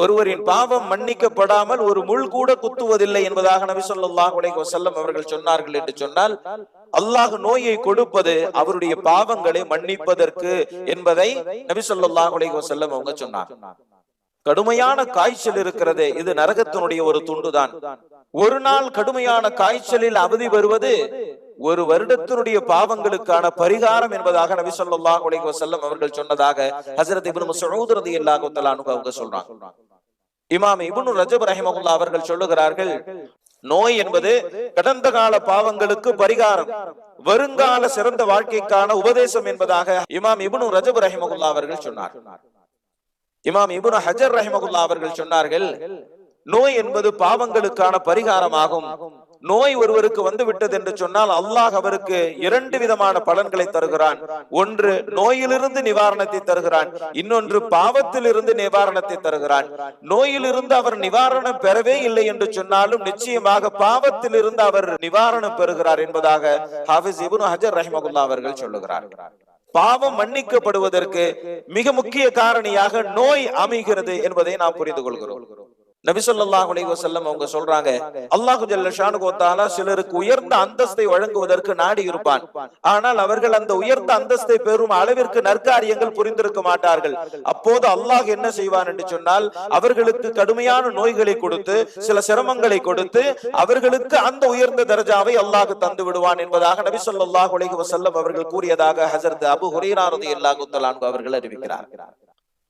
ஒருவரின் பாவம் மன்னிக்கப்படாமல் ஒரு முள் கூட குத்துவதில்லை என்பதாக நபி ஸல்லல்லாஹு அலைஹி வஸல்லம் அவர்கள் சொன்னார்கள் என்று சொன்னால், அல்லாஹ் நோயை கொடுப்பது அவருடைய பாவங்களை மன்னிப்பதற்கு என்பதை நபி ஸல்லல்லாஹு அலைஹி வஸல்லம் அவங்க சொன்னார். கடுமையான காய்ச்சல் இருக்கிறது, இது நரகத்தினுடைய ஒரு துண்டுதான். ஒரு நாள் கடுமையான காய்ச்சலில் அவதி வருவது ஒரு வருடத்தினுடைய பாவங்களுக்கான பரிகாரம் என்பதாக நபி ஸல்லல்லாஹு அலைஹி வஸல்லம் அவர்கள் சொன்னதாக ஹஜ்ரத் இப்னு மஸ்ஊத் ரலியல்லாஹு தஆலா அன்ஹு அவங்க சொல்றாங்க. இமாம் இப்னு ரஜப் ரஹிமஹுல்லாஹ் அவர்கள் சொல்லுகிறார்கள், நோய் என்பது கடந்த கால பாவங்களுக்கு பரிகாரம், வருங்கால சிறந்த வாழ்க்கைக்கான உபதேசம் என்பதாக இமாம் இப்னு ரஜப் ரஹிமஹுல்லாஹ் அவர்கள் சொன்னார். இமாம் இப்னு ஹஜர் ரஹிமஹுல்லாஹ் அவர்கள் சொன்னார்கள், நோய் என்பது பாவங்களுக்கான பரிகாரமாகும். நோய் ஒருவருக்கு வந்து விட்டது என்று சொன்னால் அல்லாஹ் அவருக்கு இரண்டு விதமான பலன்களை தருகிறான். ஒன்று நோயிலிருந்து நிவாரணத்தை தருகிறான், இன்னொன்று பாவத்திலிருந்து நிவாரணத்தை தருகிறான். நோயிலிருந்து அவர் நிவாரணம் பெறவே இல்லை என்று சொன்னாலும் நிச்சயமாக பாவத்திலிருந்து அவர் நிவாரணம் பெறுகிறார் என்பதாக ஹாஃபிஸ் இப்னு ஹஜர் ரஹிமஹுல்லாஹ் அவர்கள் சொல்லுகிறார். பாவம் மன்னிக்கப்படுவதற்கு மிக முக்கிய காரணியாக நோய் அமைகிறது என்பதை நாம் புரிந்து கொள்கிறோம். நபி ஸல்லல்லாஹு அலைஹி வஸல்லம் அவங்க சொல்றாங்க, அல்லாஹ் ஜல்ல ஷானுஹு வ தஆலா சிலருக்கு உயர்ந்த அந்தஸ்தை வழங்குவதற்கு நாடி இருப்பான். ஆனால் அவர்கள் அந்த உயர்ந்த அந்தஸ்தை பெறும் அளவிற்கு நற்காரியங்கள் புரிந்திருக்க மாட்டார்கள். அப்போது அல்லாஹ் என்ன செய்வான் என்று சொன்னால், அவர்களுக்கு கடுமையான நோய்களை கொடுத்து சில சிரமங்களை கொடுத்து அவர்களுக்கு அந்த உயர்ந்த தரஜாவை அல்லாஹ் தந்து விடுவான் என்பதாக நபி ஸல்லல்லாஹு அலைஹி வஸல்லம் அவர்கள் கூறியதாக ஹஜ்ரத் அபூ ஹுரைரா ரலியல்லாஹு தஆலா அன்ஹு அவர்கள் அறிவிக்கிறார்.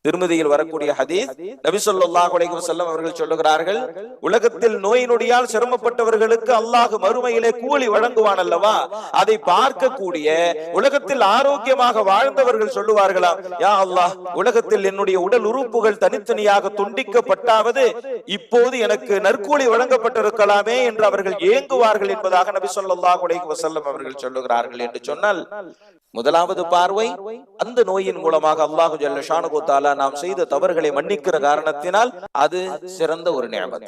திருமதியில் வரக்கூடிய ஹதீஸ், நபி ஸல்லல்லாஹு அலைஹி வஸல்லம் அவர்கள் சொல்லுகிறார்கள், உலகத்தில் நோய் நொடியால் சிரமப்பட்டவர்களுக்கு அல்லாஹ் மறுமையிலே கூலி வழங்குவான் அல்லவா, அதை பார்க்கக்கூடிய உலகத்தில் ஆரோக்கியமாக வாழ்ந்தவர்கள் சொல்லுவார்களாம், யா அல்லாஹ், உலகத்தில் என்னுடைய உடல் உறுப்புகள் தனித்தனியாக துண்டிக்கப்பட்டாவது இப்போது எனக்கு நற்கூலி வழங்கப்பட்டிருக்கலாமே என்று அவர்கள் ஏங்குவார்கள் என்பதாக நபி ஸல்லல்லாஹு அலைஹி வஸல்லம் அவர்கள் சொல்லுகிறார்கள். என்று சொன்னால், முதலாவது பார்வை, அந்த நோயின் மூலமாக அல்லாஹ் ஜல்ல ஷானுஹு வ தஆலா நாம் செய்த தவறுகளை மன்னிக்கிற காரணத்தினால் அது சிறந்த ஒரு நிஅமத்.